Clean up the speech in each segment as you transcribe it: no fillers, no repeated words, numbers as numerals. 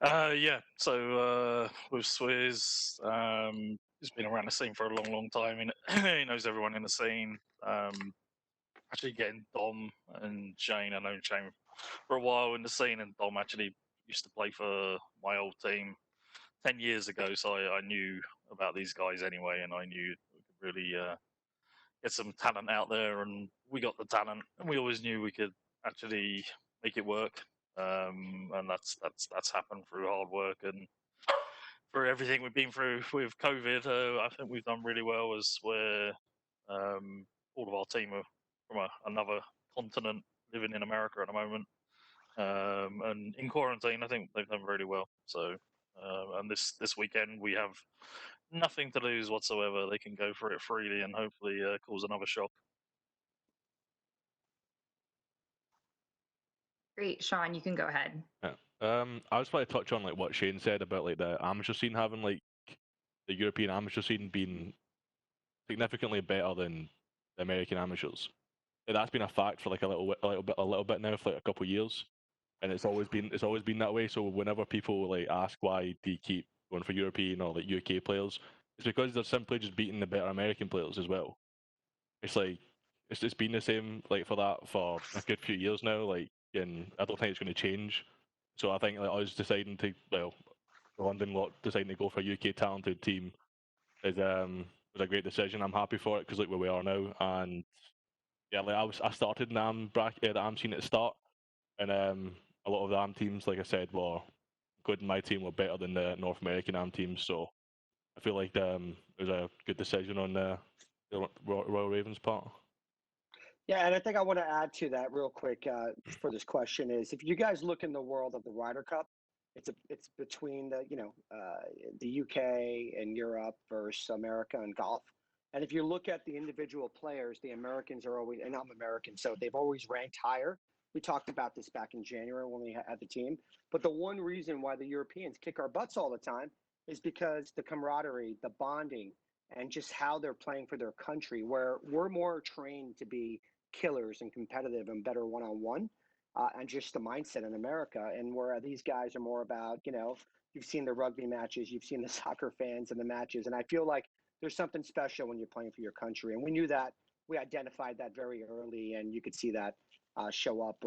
Yeah. So with Swizz, he's been around the scene for a long, long time. He knows everyone in the scene. Actually, getting Dom and Shane. I know Shane for a while in the scene, and Dom actually used to play for my old team 10 years ago. So I knew about these guys anyway, and I knew we could really get some talent out there, and we got the talent, and we always knew we could actually make it work. And that's happened through hard work and through everything we've been through with COVID. I think we've done really well as where all of our team are from another continent, living in America at the moment, and in quarantine. I think they've done really well. So, and this weekend we have nothing to lose whatsoever. They can go for it freely and hopefully cause another shock. Great, Sean, you can go ahead. Yeah. I just want to touch on like what Shane said about like the amateur scene having like the European amateur scene being significantly better than the American amateurs. That's been a fact for like a little bit now for like a couple of years, and it's always been that way. So whenever people like ask why do you keep going for European or like UK players, it's because they're simply just beating the better American players as well. It's like it's been the same like for that for a good few years now. Like, and I don't think it's going to change. So I think like us deciding to the London lot deciding to go for a UK talented team is was a great decision. I'm happy for it because look where we are now, and yeah, like I started in the the AM scene at the start, and a lot of the AM teams, like I said, were good. My team were better than the North American AM teams, so I feel like it was a good decision on the Royal Ravens part. Yeah, and I think I want to add to that real quick for this question is if you guys look in the world of the Ryder Cup, it's between the UK and Europe versus America and golf. And if you look at the individual players, the Americans are always, and I'm American, so they've always ranked higher. We talked about this back in January when we had the team. But the one reason why the Europeans kick our butts all the time is because the camaraderie, the bonding, and just how they're playing for their country, where we're more trained to be killers and competitive and better one-on-one, and just the mindset in America. And where these guys are more about, you've seen the rugby matches, you've seen the soccer fans and the matches. And I feel like there's something special when you're playing for your country. And we knew that. We identified that very early, and you could see that show up.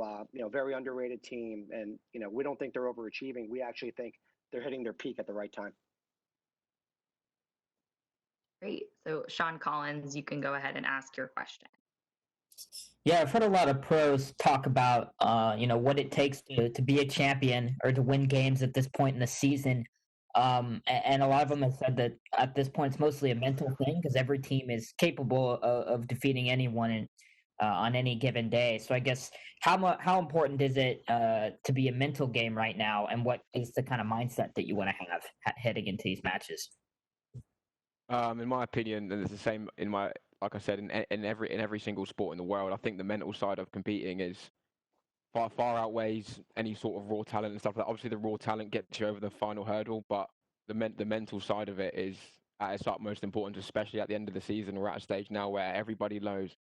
Very underrated team. And, we don't think they're overachieving. We actually think they're hitting their peak at the right time. Great. So, Sean Collins, you can go ahead and ask your question. Yeah, I've heard a lot of pros talk about, what it takes to be a champion or to win games at this point in the season. And a lot of them have said that at this point it's mostly a mental thing because every team is capable of defeating anyone on any given day. So I guess how important is it to be a mental game right now, and what is the kind of mindset that you want to have heading into these matches? In my opinion, and it's the same like I said, in every single sport in the world, I think the mental side of competing is far outweighs any sort of raw talent and stuff like that. Obviously, the raw talent gets you over the final hurdle, but the mental side of it is at its utmost importance, especially at the end of the season. We're at a stage now where everybody knows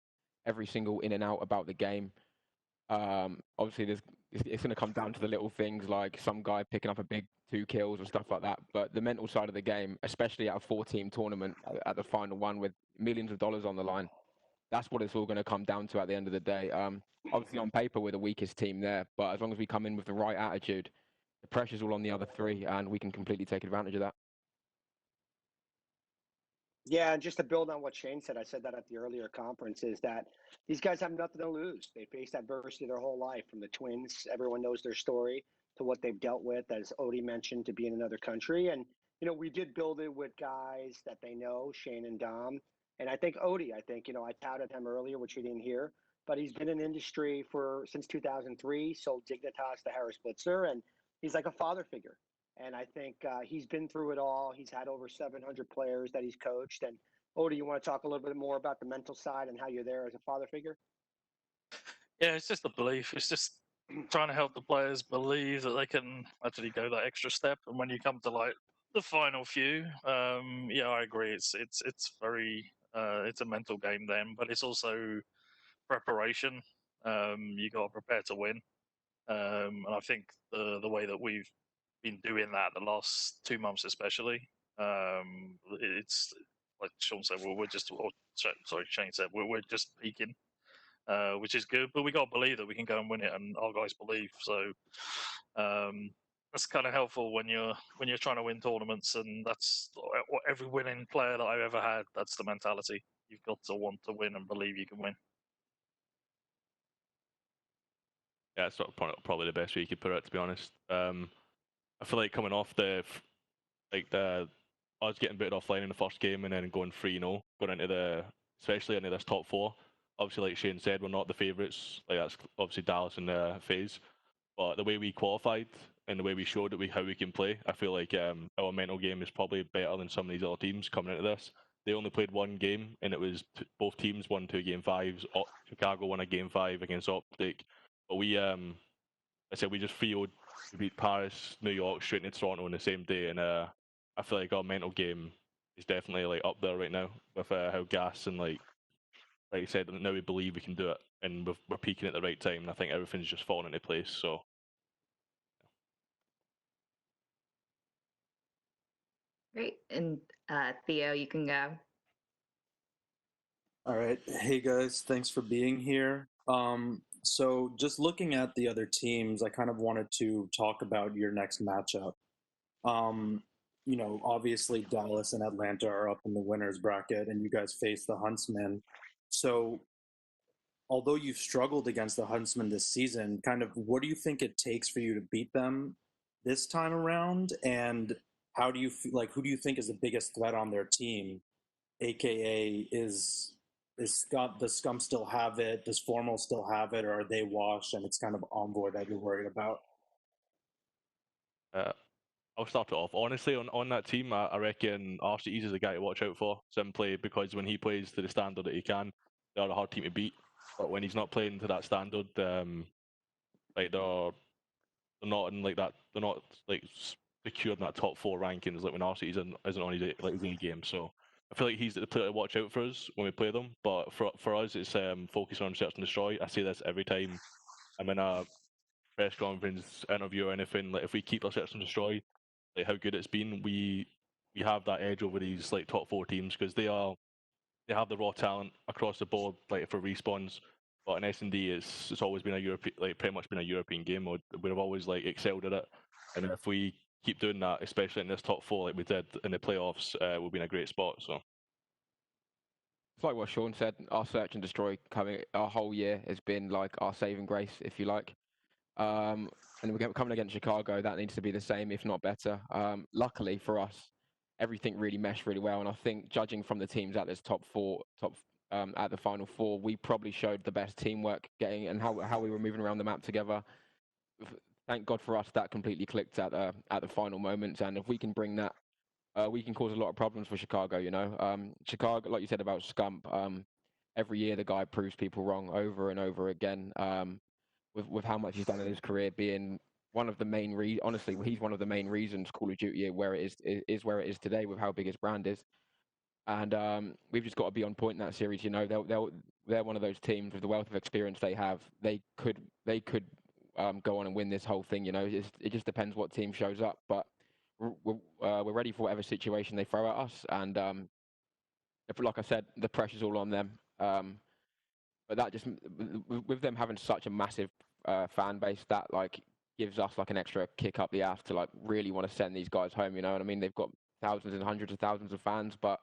every single in and out about the game. Obviously, it's going to come down to the little things like some guy picking up a big 2 kills or stuff like that. But the mental side of the game, especially at a 4-team tournament at the final one with millions of dollars on the line, that's what it's all going to come down to at the end of the day. Obviously, on paper, we're the weakest team there, but as long as we come in with the right attitude, the pressure's all on the other 3, and we can completely take advantage of that. Yeah, and just to build on what Shane said, I said that at the earlier conference, is that these guys have nothing to lose. They faced adversity their whole life, from the twins. Everyone knows their story, to what they've dealt with, as ODEE mentioned, to be in another country. And, we did build it with guys that they know, Shane and Dom. And I think ODEE, I touted him earlier, which you didn't hear, but he's been in industry since 2003, sold Dignitas to Harris Blitzer, and he's like a father figure. And I think he's been through it all. He's had over 700 players that he's coached. And ODEE, you want to talk a little bit more about the mental side and how you're there as a father figure? Yeah, it's just a belief. It's just trying to help the players believe that they can actually go that extra step. And when you come to like the final few, yeah, I agree. It's very it's a mental game then, but it's also preparation. You got to prepare to win. And I think the way that we've been doing that the last 2 months, especially. It's like Sean said, we're just, or sorry, Shane said, we're just peaking, which is good. But we got to believe that we can go and win it, and our guys believe. So that's kind of helpful when you're trying to win tournaments, and that's what every winning player that I've ever had. That's the mentality. You've got to want to win and believe you can win. Yeah, that's probably the best way you could put it, to be honest. I feel like coming off us getting booted offline in the first game and then going 3-0, going into especially into this top four. Obviously, like Shane said, we're not the favourites. Like, that's obviously Dallas and FaZe. But the way we qualified and the way we showed how we can play, I feel like our mental game is probably better than some of these other teams coming into this. They only played one game, and it was both teams won 2 game 5s. Chicago won a game 5 against Optic. But we just FIO'd. We beat Paris, New York, straight into Toronto on the same day, and I feel like our mental game is definitely like up there right now with how gas and like I said, now we believe we can do it, and we're peaking at the right time. And I think everything's just falling into place. So. Great. And Theo, you can go. All right. Hey guys, thanks for being here. So just looking at the other teams, I kind of wanted to talk about your next matchup. Obviously Dallas and Atlanta are up in the winners bracket, and you guys face the Huntsmen. So although you've struggled against the Huntsmen this season, kind of what do you think it takes for you to beat them this time around? And how do you who do you think is the biggest threat on their team? AKA, does Scum still have it? Does Formal still have it? Or are they washed and it's kind of Envoy that you're worried about? I'll start it off. Honestly, on that team, I reckon RCEs is the guy to watch out for, simply because when he plays to the standard that he can, they're a hard team to beat. But when he's not playing to that standard, like they're not in like that. They're not like secured in that top 4 rankings. Like when RCEs isn't on his A game. So I feel like he's the player to watch out for us when we play them. But for us, it's focus on search and destroy. I say this every time I'm in a press conference, interview, or anything. Like if we keep our search and destroy, like how good it's been, we have that edge over these like top 4 teams because they have the raw talent across the board, like for respawns. But in S&D, it's always been pretty much been a European game mode. We've always like excelled at it, and if we keep doing that, especially in this top 4 like we did in the playoffs, we'll be in a great spot. So it's like what Sean said. Our search and destroy coming our whole year has been like our saving grace, if you like. And we're coming against Chicago. That needs to be the same, if not better. Luckily for us, everything really meshed really well. And I think judging from the teams at this top at the final 4, we probably showed the best teamwork and how we were moving around the map together. Thank God for us, that completely clicked at the final moments. And if we can bring that, we can cause a lot of problems for Chicago. Chicago, like you said about Scump, every year the guy proves people wrong over and over again. With how much he's done in his career, being one of the main honestly, he's one of the main reasons Call of Duty where it is where it is today, with how big his brand is. And we've just got to be on point in that series. They're one of those teams with the wealth of experience they have. They could go on and win this whole thing. It just depends what team shows up, but we're ready for whatever situation they throw at us. And like I said, the pressure's all on them. But that just, with them having such a massive fan base, that like gives us like an extra kick up the ass to like really want to send these guys home. You know what I mean? They've got thousands and hundreds of thousands of fans, but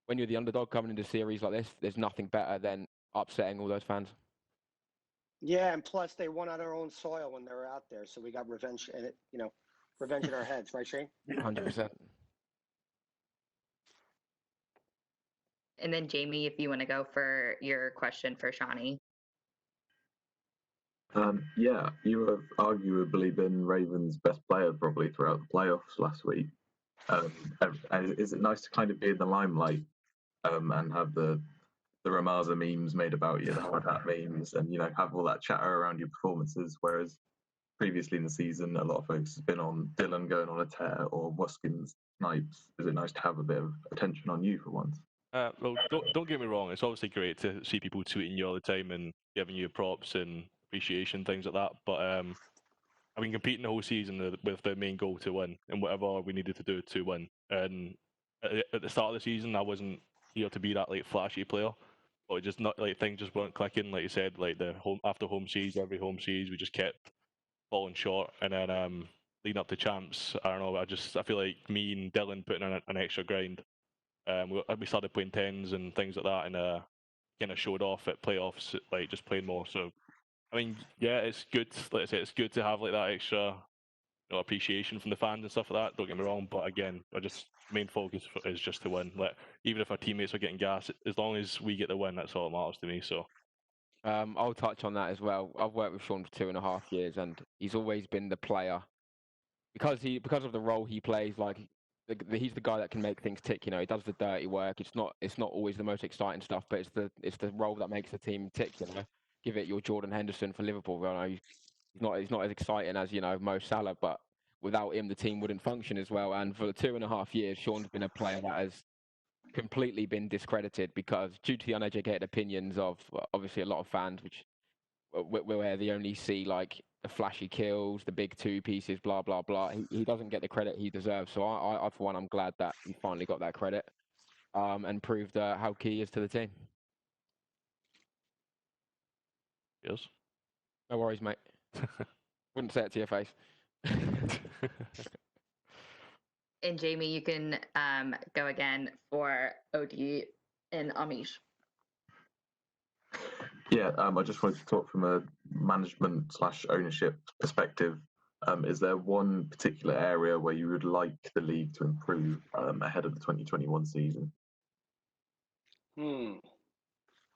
when you're the underdog coming into a series like this, there's nothing better than upsetting all those fans. Yeah, and plus they won on our own soil when they were out there, so we got revenge, and revenge in our heads, right, Shane? 100%. And then Jamie, if you want to go for your question for ShaNee. Yeah, you have arguably been Ravens' best player probably throughout the playoffs last week. And is it nice to kind of be in the limelight and have the Ramaza memes made about you, the hard hat memes, and have all that chatter around your performances? Whereas previously in the season, a lot of folks have been on Dylan going on a tear or Waskins snipes. Is it nice to have a bit of attention on you for once? Well, don't get me wrong. It's obviously great to see people tweeting you all the time and giving you props and appreciation, things like that. But I've been competing the whole season with the main goal to win and whatever we needed to do to win. And at the start of the season, I wasn't here to be that like flashy player, but it just not like things just weren't clicking. Like you said, like the after home series, every home series, we just kept falling short. And then leading up to champs, I don't know. I feel like me and Dylan putting in an extra grind. We started playing tens and things like that, and kind of showed off at playoffs, like just playing more. So I mean, yeah, it's good. Like I said, it's good to have like that extra, appreciation from the fans and stuff like that. Don't get me wrong, but again, main focus is just to win. Like even if our teammates are getting gas, as long as we get the win, that's all that matters to me. So. I'll touch on that as well. I've worked with Sean for 2.5 years, and he's always been the player because of the role he plays. Like he's the guy that can make things tick. He does the dirty work. It's not always the most exciting stuff, but it's the role that makes the team tick. Give it your Jordan Henderson for Liverpool. He's not as exciting as Mo Salah, but without him, the team wouldn't function as well. And for the 2.5 years, Sean's been a player that has completely been discredited because due to the uneducated opinions of obviously a lot of fans, where they only see like the flashy kills, the big two pieces, blah blah blah. He doesn't get the credit he deserves. So I for one, I'm glad that he finally got that credit, and proved how key he is to the team. Yes. No worries, mate. Wouldn't say it to your face. And Jamie, you can go again for ODEE and Amish. Yeah, I just wanted to talk from a management/ownership perspective. Is there one particular area where you would like the league to improve ahead of the 2021 season?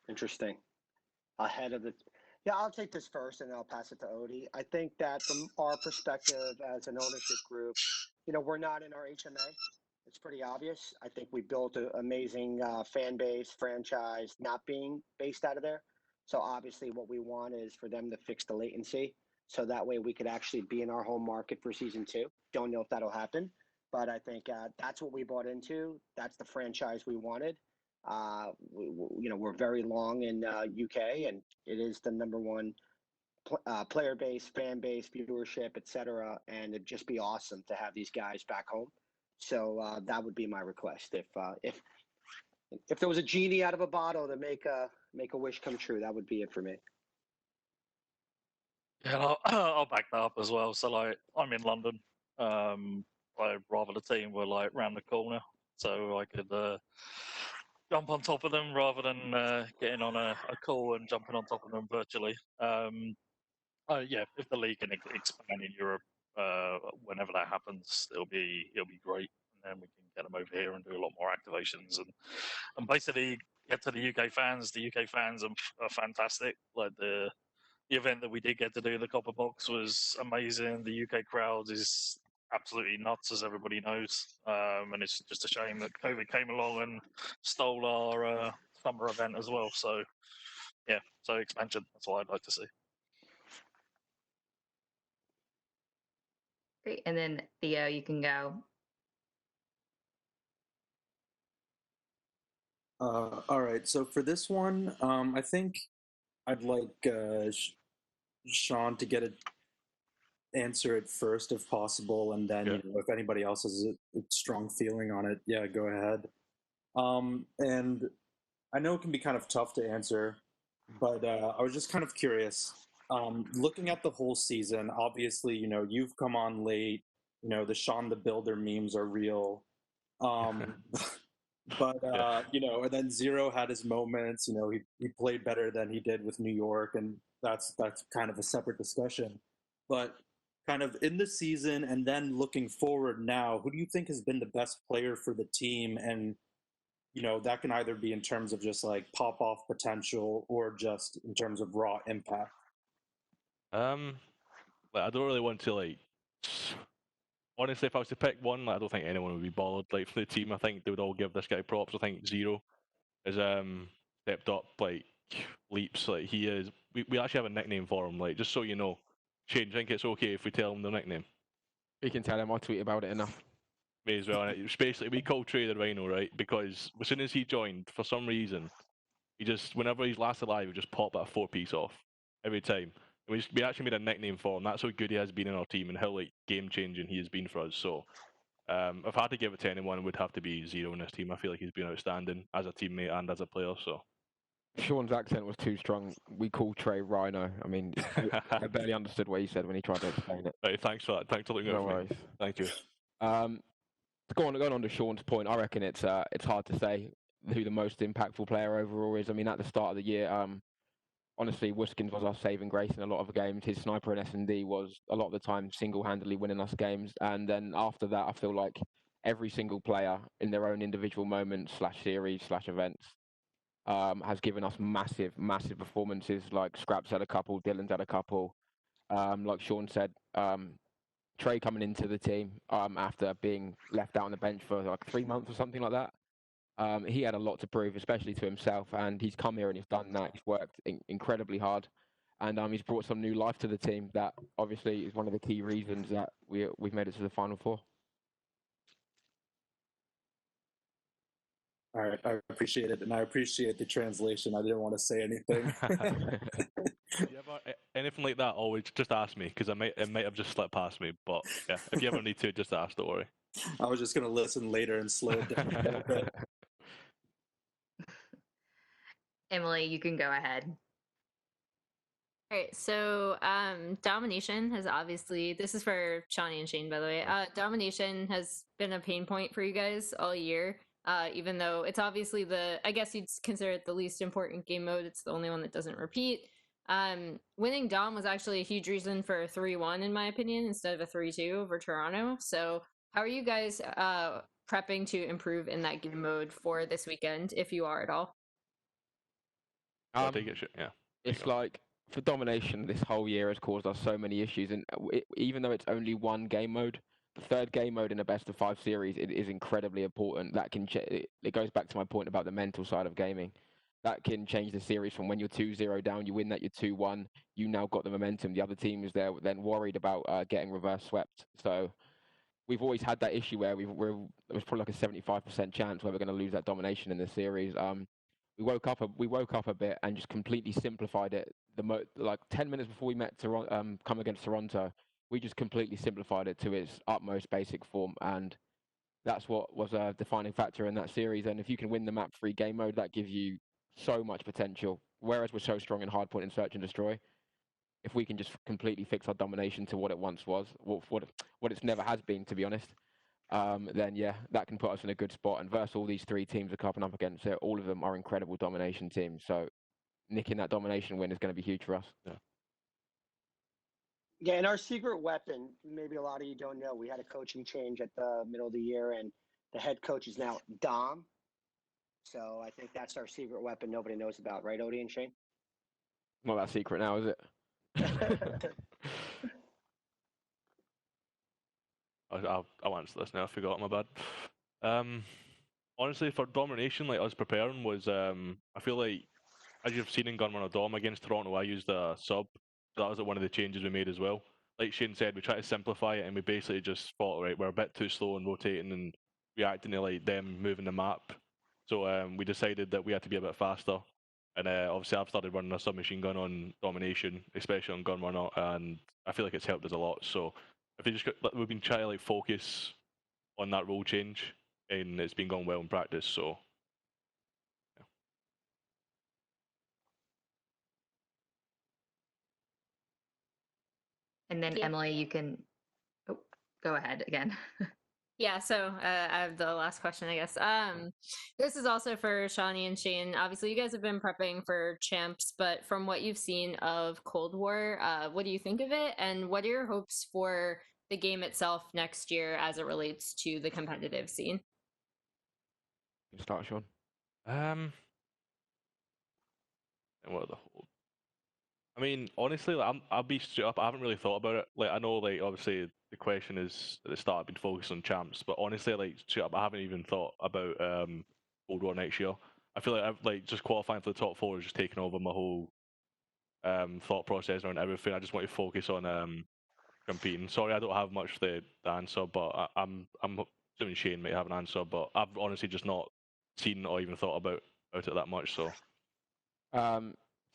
Interesting. Yeah, I'll take this first and then I'll pass it to Odie. I think that from our perspective as an ownership group, we're not in our HMA. It's pretty obvious. I think we built an amazing fan base, franchise, not being based out of there. So obviously what we want is for them to fix the latency. So that way we could actually be in our home market for season 2. Don't know if that'll happen, but I think that's what we bought into. That's the franchise we wanted. We're very long in UK, and it is the number one player base, fan base, viewership, etc. And it'd just be awesome to have these guys back home. So that would be my request. If there was a genie out of a bottle to make a wish come true, that would be it for me. Yeah, I'll back that up as well. So like, I'm in London. I'd rather the team were like round the corner, so I could jump on top of them rather than getting on a call and jumping on top of them virtually. Yeah, if the league can expand in Europe, whenever that happens, it'll be great, and then we can get them over here and do a lot more activations and basically get to the UK fans. The UK fans are fantastic. Like the event that we did get to do, the Copper Box, was amazing. The UK crowd is absolutely nuts, as everybody knows, and it's just a shame that COVID came along and stole our summer event as well. So yeah, so expansion, that's what I'd like to see. Great. And then Theo, you can go. All right. So for this one, I think I'd like Sean to answer it first if possible, and then if anybody else has a strong feeling on it, yeah, go ahead. And I know it can be kind of tough to answer, but I was just kind of curious. Looking at the whole season, obviously, you've come on late. The Sean the Builder memes are real. But and then Zero had his moments. He played better than he did with New York, and that's kind of a separate discussion. But kind of in the season, and then looking forward now, who do you think has been the best player for the team? And that can either be in terms of just like pop off potential or just in terms of raw impact. I don't really want to honestly, if I was to pick one, I don't think anyone would be bothered for the team. I think they would all give this guy props. I think Zero has stepped up leaps. He is. We actually have a nickname for him. Just so you know, Shane, do you think it's okay if we tell him the nickname? We can tell him. I'll tweet about it enough. May as well. It's basically, we call Trey the Rhino, right? Because as soon as he joined, for some reason, whenever he's last alive, he just pop that 4-piece off every time. We actually made a nickname for him. That's how good he has been in our team and how like game changing he has been for us. So if I had to give it to anyone, it would have to be Zero in this team. I feel like he's been outstanding as a teammate and as a player. So Sean's accent was too strong. We call Trey Rhino. I mean, I barely understood what he said when he tried to explain it. right, thanks for that. Thanks for looking No out for worries. me. Thank you. Going on to Sean's point, I reckon it's hard to say who the most impactful player overall is. I mean, at the start of the year, honestly, Wuskins was our saving grace in a lot of the games. His sniper in S&D was a lot of the time single-handedly winning us games. And then after that, I feel like every single player in their own individual moments / series / events has given us massive performances. Like Scrapz had a couple, Dylan's had a couple. Like Sean said, Trey coming into the team after being left out on the bench for like 3 months or something like that. He had a lot to prove, especially to himself, and he's come here and he's done that. He's worked incredibly hard, and he's brought some new life to the team. That obviously is one of the key reasons that we've made it to the Final Four. All right, I appreciate it, and I appreciate the translation. I didn't want to say anything. Anything like that, always just ask me because it might have just slipped past me. But yeah, if you ever need to, just ask. Don't worry. I was just gonna listen later and slow it down a little bit. Emily, you can go ahead. All right, so domination has obviously, this is for ShaNee and ShaNee, by the way. Domination has been a pain point for you guys all year, even though it's obviously I guess you'd consider it the least important game mode. It's the only one that doesn't repeat. Winning Dom was actually a huge reason for a 3-1, in my opinion, instead of a 3-2 over Toronto. So how are you guys prepping to improve in that game mode for this weekend, if you are at all? I'll take it. Yeah. It's like, for domination, this whole year has caused us so many issues, and even though it's only one game mode, the third game mode in a best of 5 series, it is incredibly important. That can it goes back to my point about the mental side of gaming. That can change the series from when you're 2-0 down, you win that, you're 2-1, you now got the momentum. The other team is there then worried about getting reverse swept. So we've always had that issue where it was probably like a 75% chance where we're going to lose that domination in the series. We woke up a bit and just completely simplified it. Like 10 minutes before we met come against Toronto, we just completely simplified it to its utmost basic form, and that's what was a defining factor in that series. And if you can win the map free game mode, that gives you so much potential. Whereas we're so strong in hardpoint and search and destroy, if we can just completely fix our domination to what it once was, what it's never has been, to be honest, then yeah, that can put us in a good spot. And versus all these 3 teams are coming up against it, all of them are incredible domination teams. So nicking that domination win is going to be huge for us. Yeah. Yeah, and our secret weapon, maybe a lot of you don't know, we had a coaching change at the middle of the year, and the head coach is now Dom. So I think that's our secret weapon nobody knows about, right, ODEE and ShaNee? Not that secret now, is it? I'll answer this now. I forgot, my bad. Honestly, for domination, like us preparing was, I feel like, as you've seen in Gunrunner Dom against Toronto, I used a sub. So that was one of the changes we made as well. Like Shane said, we tried to simplify it, and we basically just thought, right, we're a bit too slow in rotating and reacting to like them moving the map. So we decided that we had to be a bit faster. And obviously, I've started running a submachine gun on domination, especially on Gunrunner, and I feel like it's helped us a lot. So if they just we've been trying to like focus on that role change, and it's been going well in practice. So yeah. And then Emily, you can go ahead again. Yeah, so I have the last question, I guess. This is also for ShaNee and ShaNee. Obviously, you guys have been prepping for champs, but from what you've seen of Cold War, what do you think of it? And what are your hopes for the game itself next year as it relates to the competitive scene? You start, Sean. And what are the whole? I mean, honestly, like, I'll be straight up. I haven't really thought about it. Like, I know, like, obviously, the question is at the start, I've been focused on champs, but honestly, like, straight up, I haven't even thought about Cold War next year. I feel like I've like just qualifying for the top 4 is just taking over my whole thought process around everything. I just want to focus on competing. Sorry, I don't have much the answer, but I'm assuming ShaNee might have an answer, but I've honestly just not seen or even thought about it that much. So.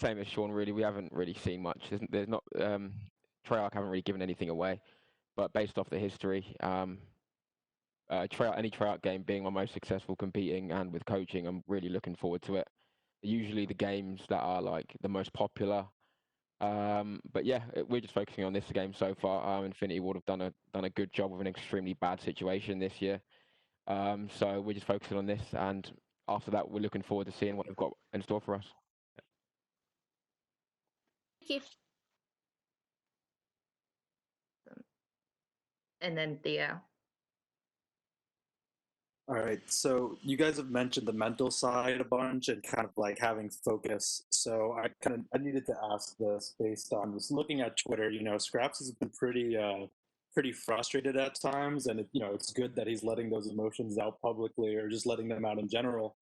same as Sean. Really, we haven't really seen much. There's not Treyarch haven't really given anything away, but based off the history, any Treyarch game being my most successful competing and with coaching, I'm really looking forward to it. Usually the games that are like the most popular. But yeah, we're just focusing on this game so far. Infinity would have done a good job of an extremely bad situation this year. So we're just focusing on this, and after that, we're looking forward to seeing what they've got in store for us. Thank you. And then Theo. All right, so you guys have mentioned the mental side a bunch and kind of like having focus. So I needed to ask this based on just looking at Twitter. You know, Scrapz has been pretty frustrated at times, and it's good that he's letting those emotions out publicly or just letting them out in general.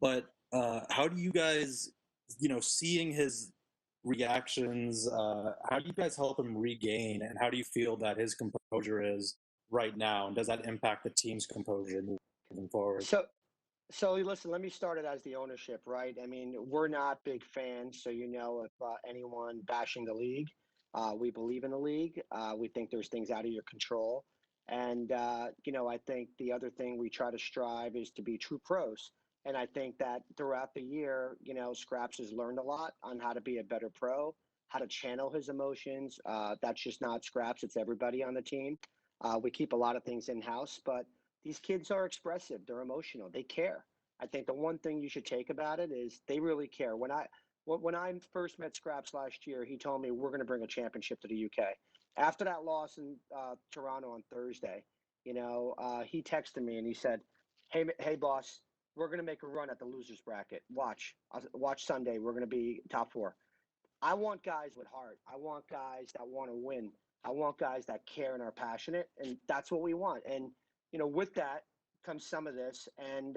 But how do you guys, seeing his reactions, how do you guys help him regain, and how do you feel that his composure is right now, and does that impact the team's composure moving forward? So listen, let me start it as the ownership, right? I mean, we're not big fans, so if anyone bashing the league, we believe in the league. We think there's things out of your control. And, I think the other thing we try to strive is to be true pros. And I think that throughout the year, Scrapz has learned a lot on how to be a better pro, how to channel his emotions. That's just not Scrapz, it's everybody on the team. We keep a lot of things in-house, but these kids are expressive. They're emotional. They care. I think the one thing you should take about it is they really care. When I first met Scrapz last year, he told me we're going to bring a championship to the UK. After that loss in Toronto on Thursday, he texted me and he said, "Hey, boss, we're going to make a run at the losers bracket. Watch Sunday. We're going to be top 4." I want guys with heart. I want guys that want to win. I want guys that care and are passionate, and that's what we want. And with that comes some of this, and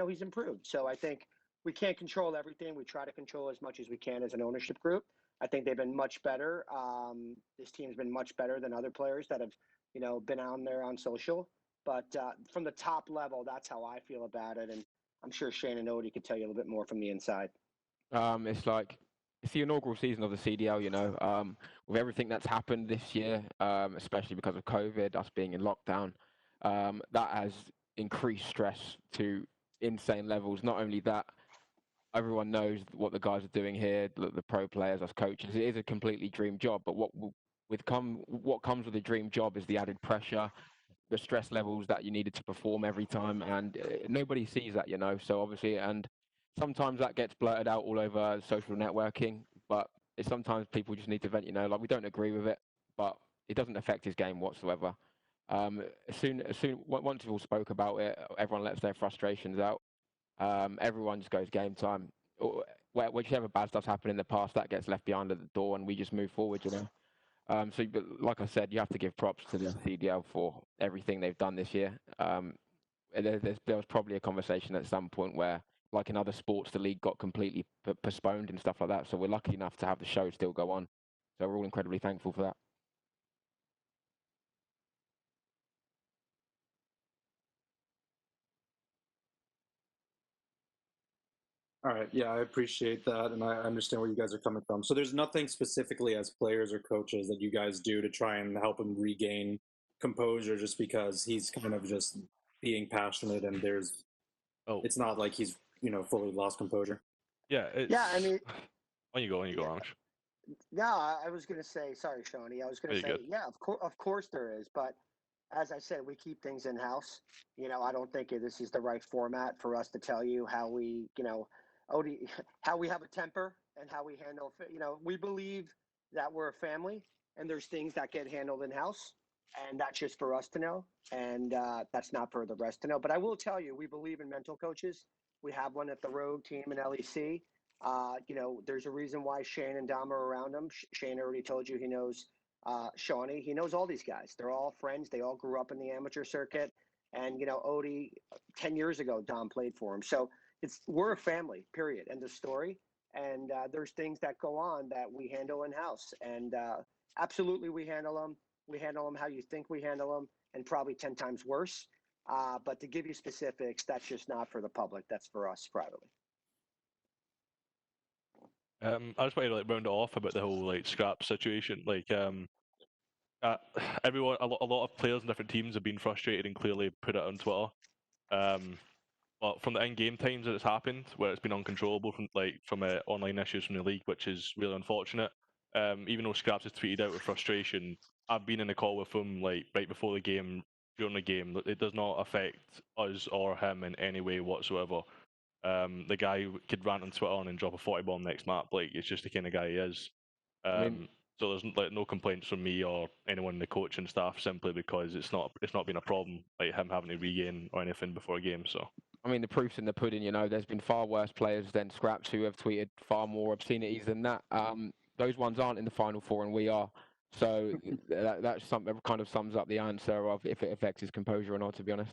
he's improved. So I think we can't control everything. We try to control as much as we can as an ownership group. I think they've been much better. This team's been much better than other players that have, been out there on social. But from the top level, that's how I feel about it. And I'm sure Shane and ODEE could tell you a little bit more from the inside. It's the inaugural season of the CDL, with everything that's happened this year, especially because of COVID, us being in lockdown. That has increased stress to insane levels. Not only that, everyone knows what the guys are doing here, the pro players, us coaches. It is a completely dream job, but what comes with a dream job is the added pressure, the stress levels that you needed to perform every time, and nobody sees that, So obviously, and sometimes that gets blurted out all over social networking, but sometimes people just need to vent, we don't agree with it, but it doesn't affect his game whatsoever. Once we all spoke about it, everyone lets their frustrations out. Everyone just goes game time. Whichever bad stuff's happened in the past, that gets left behind at the door, and we just move forward. But like I said, you have to give props to the CDL for everything they've done this year. There was probably a conversation at some point where, like in other sports, the league got completely postponed and stuff like that. So we're lucky enough to have the show still go on. So we're all incredibly thankful for that. All right, yeah, I appreciate that, and I understand where you guys are coming from. So there's nothing specifically as players or coaches that you guys do to try and help him regain composure, just because he's kind of just being passionate, and it's not like he's fully lost composure. Yeah, Yeah, I mean, on you go, Amish. Yeah, I was going to say, sorry, ShaNee. I was going to say, yeah, of course there is. But as I said, we keep things in house. I don't think this is the right format for us to tell you how we, how we have a temper and how we handle. We believe that we're a family, and there's things that get handled in house, and that's just for us to know, and that's not for the rest to know. But I will tell you, we believe in mental coaches. We have one at the Rogue team in LEC. There's a reason why Shane and Dom are around him. Shane already told you he knows ShaNee. He knows all these guys. They're all friends. They all grew up in the amateur circuit. And, ODEE, 10 years ago, Dom played for him. So we're a family, period. End of story. And there's things that go on that we handle in-house. And absolutely we handle them. We handle them how you think we handle them, and probably 10 times worse. But to give you specifics, that's just not for the public. That's for us privately. I just want to like round it off about the whole like Scrapz situation. Like, everyone, a lot of players in different teams have been frustrated and clearly put it on Twitter. But from the in-game times that it's happened, where it's been uncontrollable from online issues from the league, which is really unfortunate. Even though Scrapz has tweeted out with frustration, I've been in a call with him like right before the game, during the game. It does not affect us or him in any way whatsoever. The guy could rant on Twitter and drop a 40 bomb next map. Like, it's just the kind of guy he is. So there's like no complaints from me or anyone in the coaching staff, simply because it's not been a problem like him having to regain or anything before a game. So I mean, the proof's in the pudding. You know, there's been far worse players than Scrapz who have tweeted far more obscenities than that. Those ones aren't in the Final Four, and we are. So that's something that kind of sums up the answer of if it affects his composure or not, to be honest.